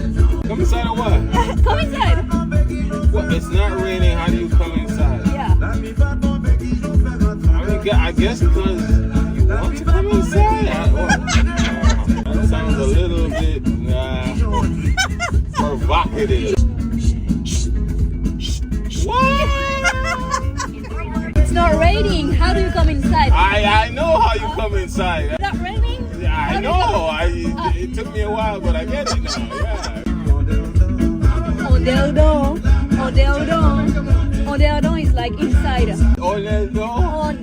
Come inside or what? Come inside. Well, it's not raining. How do you come inside? Yeah. I mean, I guess because you want to come inside. That sounds a little bit provocative. What? It's not raining. How do you come inside? I know how you come inside. It's not raining? Yeah, I know. It took me a while, but I get it now. Yeah. Odeldon. Odeldon. Odeldon is like inside. Odeldon.